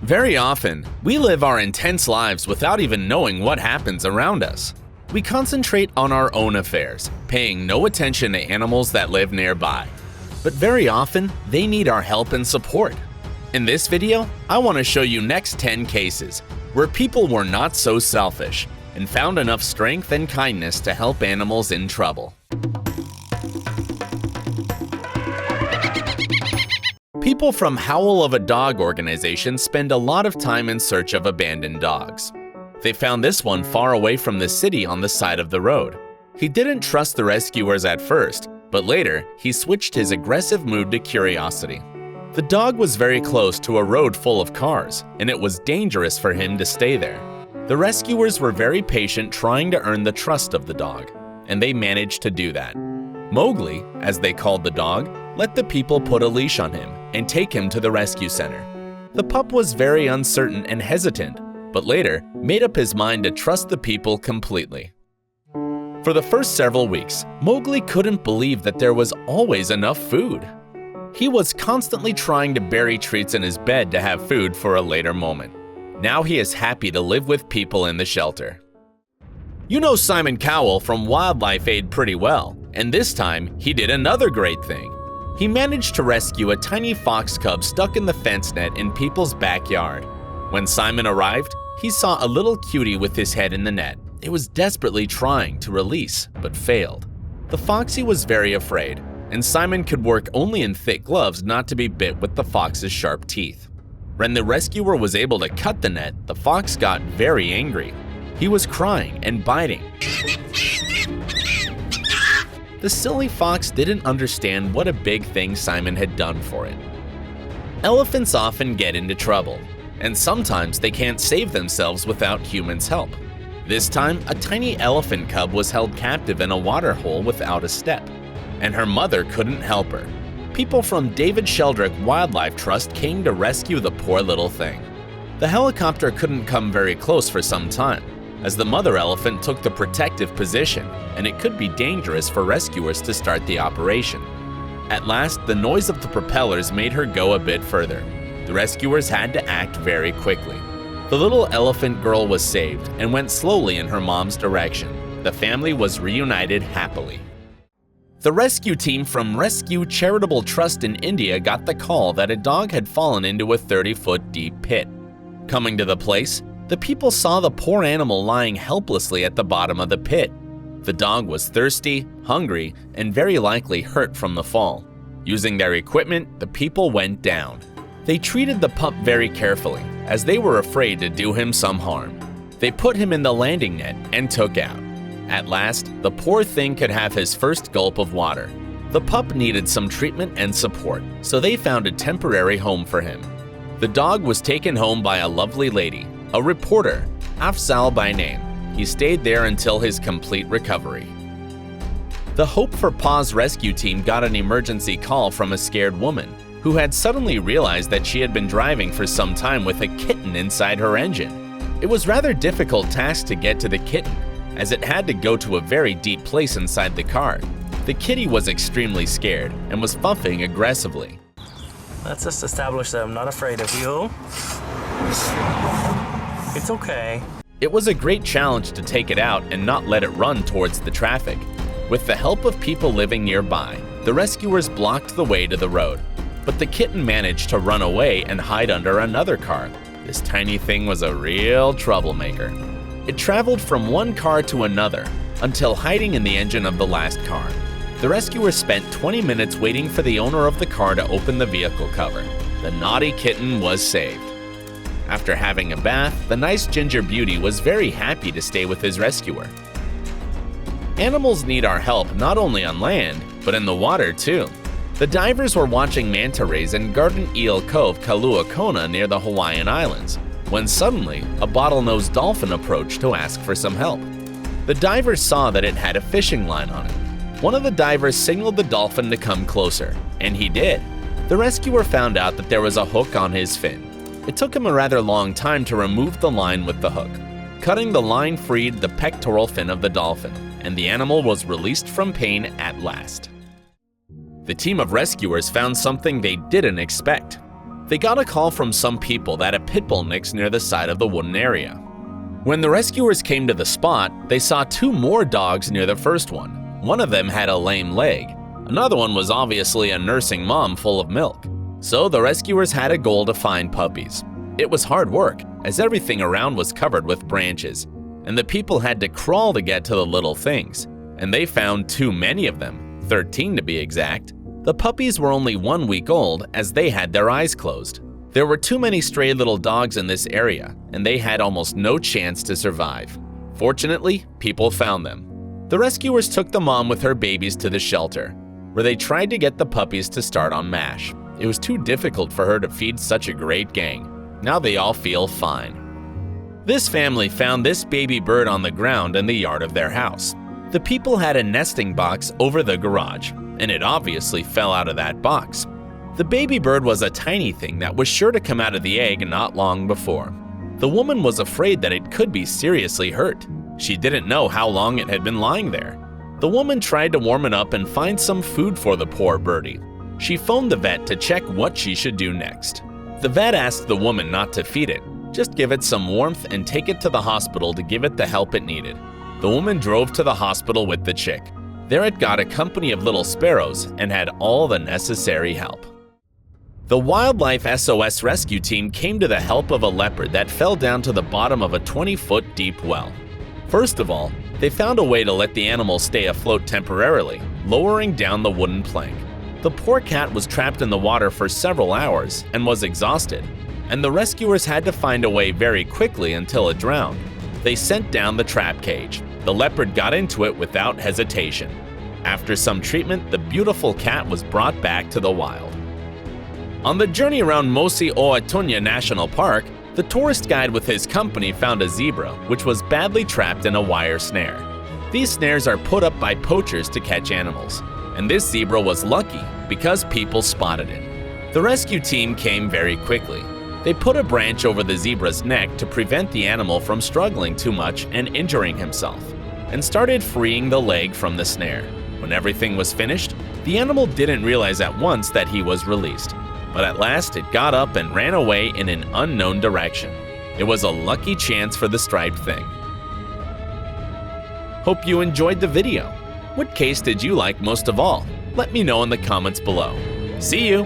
Very often, we live our intense lives without even knowing what happens around us. We concentrate on our own affairs, paying no attention to animals that live nearby. But very often, they need our help and support. In this video, I want to show you next 10 cases where people were not so selfish and found enough strength and kindness to help animals in trouble. People from Howl of a Dog organization spend a lot of time in search of abandoned dogs. They found this one far away from the city on the side of the road. He didn't trust the rescuers at first, but later he switched his aggressive mood to curiosity. The dog was very close to a road full of cars, and it was dangerous for him to stay there. The rescuers were very patient, trying to earn the trust of the dog, and they managed to do that. Mowgli, as they called the dog, let the people put a leash on him and take him to the rescue center. The pup was very uncertain and hesitant, but later made up his mind to trust the people completely. For the first several weeks, Mowgli couldn't believe that there was always enough food. He was constantly trying to bury treats in his bed to have food for a later moment. Now he is happy to live with people in the shelter. You know Simon Cowell from Wildlife Aid pretty well, and this time he did another great thing. He managed to rescue a tiny fox cub stuck in the fence net in people's backyard. When Simon arrived, he saw a little cutie with his head in the net. It was desperately trying to release, but failed. The foxy was very afraid, and Simon could work only in thick gloves not to be bit with the fox's sharp teeth. When the rescuer was able to cut the net, the fox got very angry. He was crying and biting. The silly fox didn't understand what a big thing Simon had done for it. Elephants often get into trouble, and sometimes they can't save themselves without humans' help. This time, a tiny elephant cub was held captive in a water hole without a step, and her mother couldn't help her. People from David Sheldrick Wildlife Trust came to rescue the poor little thing. The helicopter couldn't come very close for some time, as the mother elephant took the protective position, and it could be dangerous for rescuers to start the operation. At last, the noise of the propellers made her go a bit further. The rescuers had to act very quickly. The little elephant girl was saved and went slowly in her mom's direction. The family was reunited happily. The rescue team from Rescue Charitable Trust in India got the call that a dog had fallen into a 30-foot deep pit. Coming to the place, the people saw the poor animal lying helplessly at the bottom of the pit. The dog was thirsty, hungry, and very likely hurt from the fall. Using their equipment, the people went down. They treated the pup very carefully, as they were afraid to do him some harm. They put him in the landing net and took out. At last, the poor thing could have his first gulp of water. The pup needed some treatment and support, so they found a temporary home for him. The dog was taken home by a lovely lady, a reporter, Afzal by name. He stayed there until his complete recovery. The Hope for Paws rescue team got an emergency call from a scared woman who had suddenly realized that she had been driving for some time with a kitten inside her engine. It was rather difficult task to get to the kitten, as it had to go to a very deep place inside the car. The kitty was extremely scared and was fuffing aggressively. Let's just establish that I'm not afraid of you. It's okay. It was a great challenge to take it out and not let it run towards the traffic. With the help of people living nearby, the rescuers blocked the way to the road. But the kitten managed to run away and hide under another car. This tiny thing was a real troublemaker. It traveled from one car to another until hiding in the engine of the last car. The rescuers spent 20 minutes waiting for the owner of the car to open the vehicle cover. The naughty kitten was saved. After having a bath, the nice ginger beauty was very happy to stay with his rescuer. Animals need our help not only on land, but in the water too. The divers were watching manta rays in Garden Eel Cove, Kailua Kona near the Hawaiian Islands, when suddenly a bottlenose dolphin approached to ask for some help. The divers saw that it had a fishing line on it. One of the divers signaled the dolphin to come closer, and he did. The rescuer found out that there was a hook on his fin. It took him a rather long time to remove the line with the hook. Cutting the line freed the pectoral fin of the dolphin, and the animal was released from pain at last. The team of rescuers found something they didn't expect. They got a call from some people that a pit bull nicks near the side of the wooden area. When the rescuers came to the spot, they saw 2 more dogs near the first one. One of them had a lame leg. Another one was obviously a nursing mom full of milk. So the rescuers had a goal to find puppies. It was hard work, as everything around was covered with branches, and the people had to crawl to get to the little things. And they found too many of them, 13 to be exact. The puppies were only 1 week old, as they had their eyes closed. There were too many stray little dogs in this area, and they had almost no chance to survive. Fortunately, people found them. The rescuers took the mom with her babies to the shelter, where they tried to get the puppies to start on MASH. It was too difficult for her to feed such a great gang. Now they all feel fine. This family found this baby bird on the ground in the yard of their house. The people had a nesting box over the garage, and it obviously fell out of that box. The baby bird was a tiny thing that was sure to come out of the egg not long before. The woman was afraid that it could be seriously hurt. She didn't know how long it had been lying there. The woman tried to warm it up and find some food for the poor birdie. She phoned the vet to check what she should do next. The vet asked the woman not to feed it, just give it some warmth and take it to the hospital to give it the help it needed. The woman drove to the hospital with the chick. There it got a company of little sparrows and had all the necessary help. The Wildlife SOS rescue team came to the help of a leopard that fell down to the bottom of a 20-foot deep well. First of all, they found a way to let the animal stay afloat temporarily, lowering down the wooden plank. The poor cat was trapped in the water for several hours and was exhausted, and the rescuers had to find a way very quickly until it drowned. They sent down the trap cage. The leopard got into it without hesitation. After some treatment, the beautiful cat was brought back to the wild. On the journey around Mosi Oatunya National Park, the tourist guide with his company found a zebra, which was badly trapped in a wire snare. These snares are put up by poachers to catch animals, and this zebra was lucky because people spotted it. The rescue team came very quickly. They put a branch over the zebra's neck to prevent the animal from struggling too much and injuring himself, and started freeing the leg from the snare. When everything was finished, the animal didn't realize at once that he was released, but at last it got up and ran away in an unknown direction. It was a lucky chance for the striped thing. Hope you enjoyed the video. What case did you like most of all? Let me know in the comments below. See you!